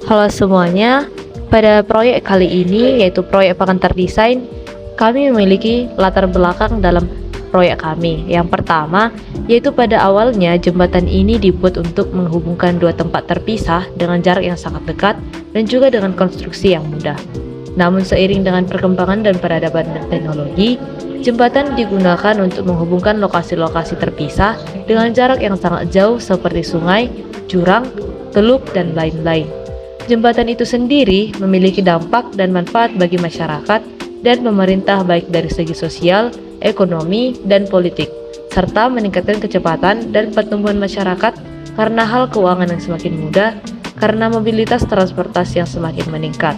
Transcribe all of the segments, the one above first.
Halo semuanya, pada proyek kali ini yaitu proyek pengantar desain, kami memiliki latar belakang dalam proyek kami. Yang pertama, yaitu pada awalnya jembatan ini dibuat untuk menghubungkan dua tempat terpisah dengan jarak yang sangat dekat dan juga dengan konstruksi yang mudah. Namun seiring dengan perkembangan dan peradaban teknologi, jembatan digunakan untuk menghubungkan lokasi-lokasi terpisah dengan jarak yang sangat jauh seperti sungai, jurang, teluk, dan lain-lain. Jembatan itu sendiri memiliki dampak dan manfaat bagi masyarakat dan pemerintah baik dari segi sosial, ekonomi, dan politik, serta meningkatkan kecepatan dan pertumbuhan masyarakat karena hal keuangan yang semakin mudah, karena mobilitas transportasi yang semakin meningkat.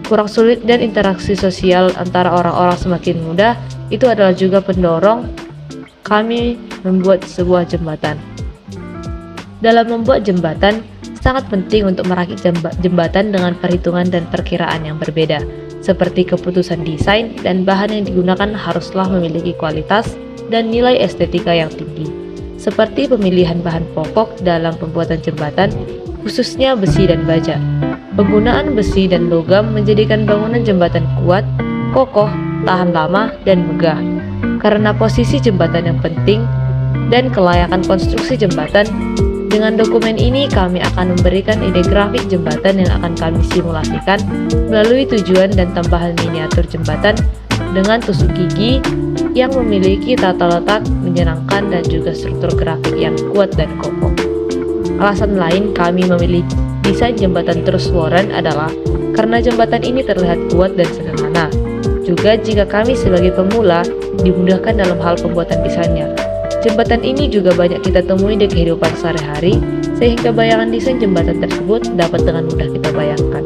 Kurang sulit dan interaksi sosial antara orang-orang semakin mudah, itu adalah juga pendorong kami membuat sebuah jembatan. Dalam membuat jembatan, sangat penting untuk merakit jembatan dengan perhitungan dan perkiraan yang berbeda, seperti keputusan desain dan bahan yang digunakan haruslah memiliki kualitas dan nilai estetika yang tinggi, seperti pemilihan bahan pokok dalam pembuatan jembatan, khususnya besi dan baja. Penggunaan besi dan logam menjadikan bangunan jembatan kuat, kokoh, tahan lama, dan megah. Karena posisi jembatan yang penting dan kelayakan konstruksi jembatan, dengan dokumen ini kami akan memberikan ide grafik jembatan yang akan kami simulasikan melalui tujuan dan tambahan miniatur jembatan dengan tusuk gigi yang memiliki tata letak menyenangkan dan juga struktur grafik yang kuat dan kokoh. Alasan lain kami memilih desain jembatan Truss Warren adalah karena jembatan ini terlihat kuat dan sederhana. Juga jika kami sebagai pemula dimudahkan dalam hal pembuatan desainnya. Jembatan ini juga banyak kita temui di kehidupan sehari-hari, sehingga bayangan desain jembatan tersebut dapat dengan mudah kita bayangkan.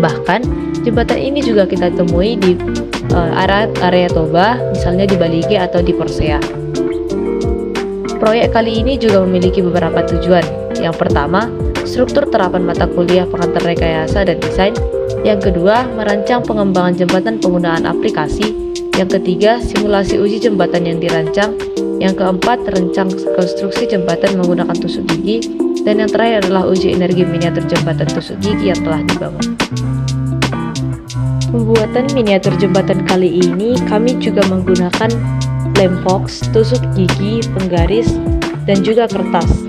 Bahkan, jembatan ini juga kita temui di area Toba, misalnya di Balige atau di Porsea. Proyek kali ini juga memiliki beberapa tujuan. Yang pertama, struktur terapan mata kuliah pengantar rekayasa dan desain. Yang kedua, merancang pengembangan jembatan penggunaan aplikasi. Yang ketiga, simulasi uji jembatan yang dirancang. Yang keempat, rencang konstruksi jembatan menggunakan tusuk gigi. Dan yang terakhir adalah uji energi miniatur jembatan tusuk gigi yang telah dibangun. Pembuatan miniatur jembatan kali ini kami juga menggunakan lem fox, tusuk gigi, penggaris, dan juga kertas.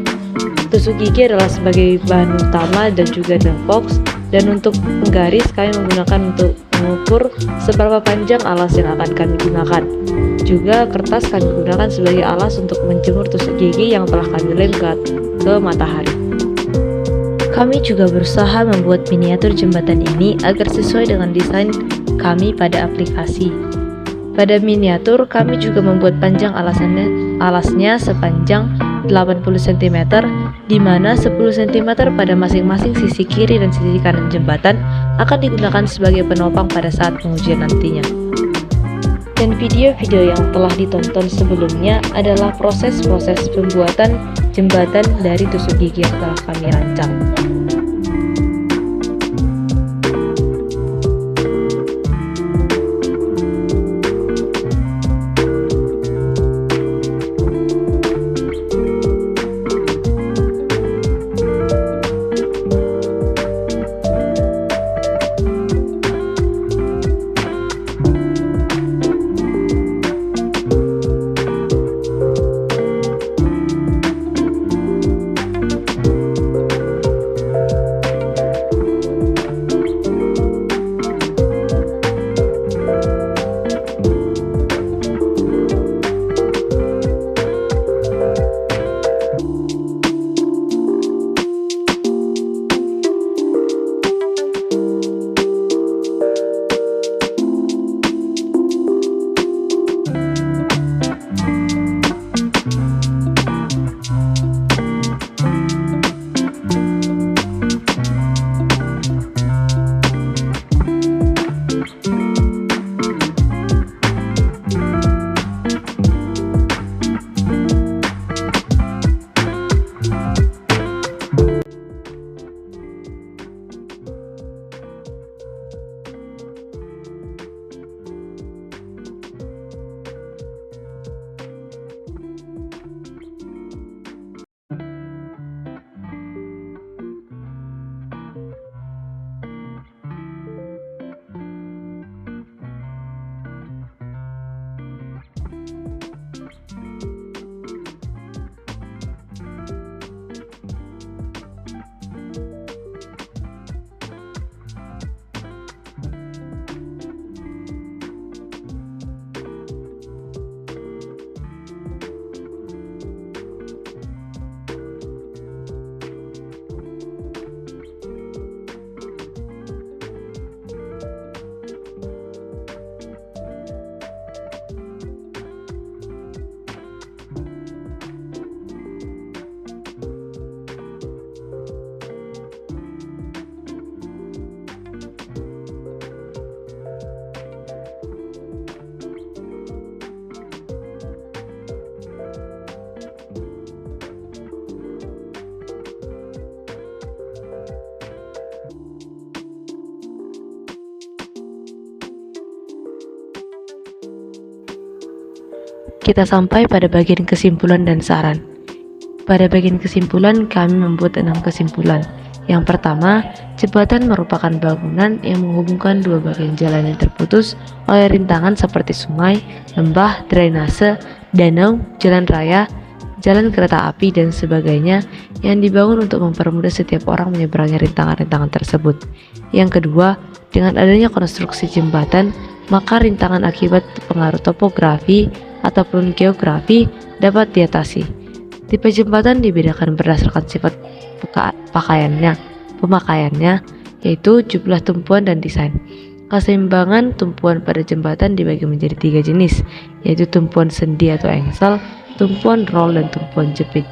Tusuk gigi adalah sebagai bahan utama dan juga lem fox. Dan untuk penggaris kami menggunakan untuk mengukur seberapa panjang alas yang akan kami gunakan. Juga kertas kami gunakan sebagai alas untuk menjemur tusuk gigi yang telah kami lem ke matahari. Kami juga berusaha membuat miniatur jembatan ini agar sesuai dengan desain kami pada aplikasi. Pada miniatur kami juga membuat panjang alasnya sepanjang 80 cm, di mana 10 cm pada masing-masing sisi kiri dan sisi kanan jembatan akan digunakan sebagai penopang pada saat pengujian nantinya. Dan video-video yang telah ditonton sebelumnya adalah proses-proses pembuatan jembatan dari tusuk gigi yang telah kami rancang. Kita sampai pada bagian kesimpulan dan saran. Pada bagian kesimpulan, kami membuat 6 kesimpulan. Yang pertama, jembatan merupakan bangunan yang menghubungkan dua bagian jalan yang terputus oleh rintangan seperti sungai, lembah, drainase, danau, jalan raya, jalan kereta api, dan sebagainya yang dibangun untuk mempermudah setiap orang menyeberangi rintangan-rintangan tersebut. Yang kedua, dengan adanya konstruksi jembatan, maka rintangan akibat pengaruh topografi ataupun geografi dapat diatasi. Tipe jembatan dibedakan berdasarkan sifat pemakaiannya, yaitu jumlah tumpuan dan desain. Keseimbangan tumpuan pada jembatan dibagi menjadi 3 jenis, yaitu tumpuan sendi atau engsel, tumpuan roll, dan tumpuan jepit.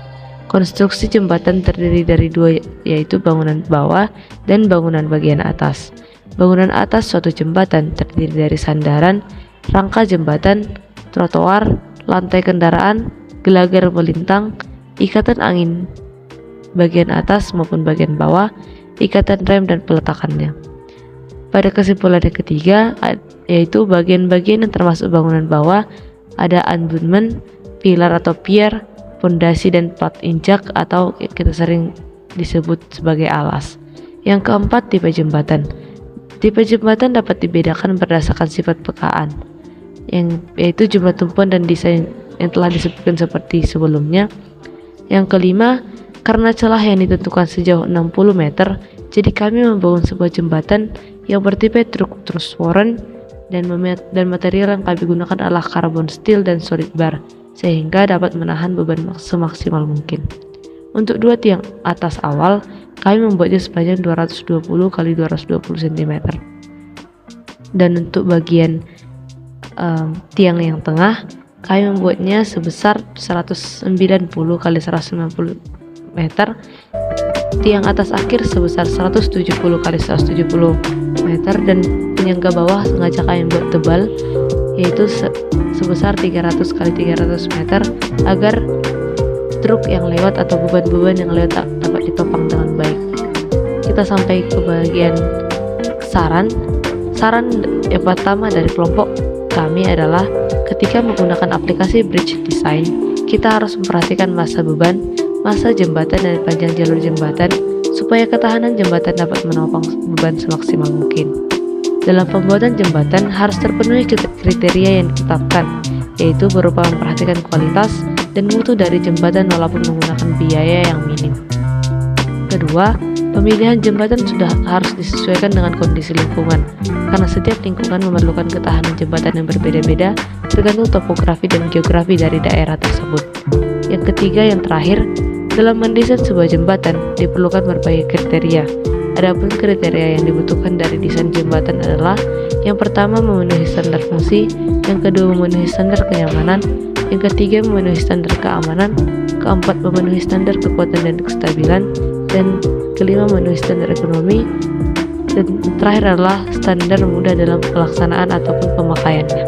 Konstruksi jembatan terdiri dari dua, yaitu bangunan bawah dan bangunan bagian atas. Bangunan atas suatu jembatan terdiri dari sandaran, rangka jembatan, trotoar, lantai kendaraan, gelagar melintang, ikatan angin bagian atas maupun bagian bawah, ikatan rem, dan peletakannya. Pada kesimpulan yang ketiga, yaitu bagian-bagian yang termasuk bangunan bawah, ada abutment, pilar atau pier, fondasi, dan plat injak atau kita sering disebut sebagai alas. Yang keempat, tipe jembatan. Tipe jembatan dapat dibedakan berdasarkan sifat pekaan, yaitu jumlah tumpuan dan desain yang telah disebutkan seperti sebelumnya. Yang kelima, karena celah yang ditentukan sejauh 60 meter, jadi kami membangun sebuah jembatan yang bertipe truss warren dan material yang kami gunakan adalah carbon steel dan solid bar, sehingga dapat menahan beban semaksimal mungkin. Untuk dua tiang atas awal, kami membuatnya sepanjang 220 x 220 cm. Dan untuk bagian tiang yang tengah, kami membuatnya sebesar 190 x 190 meter. Tiang atas akhir sebesar 170 x 170 meter, dan penyangga bawah sengaja kami buat tebal, yaitu sebesar 300 x 300 meter agar truk yang lewat atau beban-beban yang lewat dapat ditopang dengan baik. Kita sampai ke bagian saran. Saran yang pertama dari kelompok kami adalah ketika menggunakan aplikasi bridge design, kita harus memperhatikan masa beban, masa jembatan, dan panjang jalur jembatan supaya ketahanan jembatan dapat menopang beban semaksimal mungkin. Dalam pembuatan jembatan harus terpenuhi kriteria yang ditetapkan, yaitu berupa memperhatikan kualitas dan mutu dari jembatan walaupun menggunakan biaya yang minim. Kedua, pemilihan jembatan sudah harus disesuaikan dengan kondisi lingkungan, karena setiap lingkungan memerlukan ketahanan jembatan yang berbeda-beda tergantung topografi dan geografi dari daerah tersebut. Yang ketiga, yang terakhir, dalam mendesain sebuah jembatan diperlukan berbagai kriteria. Adapun kriteria yang dibutuhkan dari desain jembatan adalah: yang pertama, memenuhi standar fungsi; yang kedua, memenuhi standar kenyamanan; yang ketiga, memenuhi standar keamanan; keempat, memenuhi standar kekuatan dan kestabilan; dan kelima, memenuhi standar ekonomi; dan terakhir adalah standar mudah dalam pelaksanaan ataupun pemakaiannya.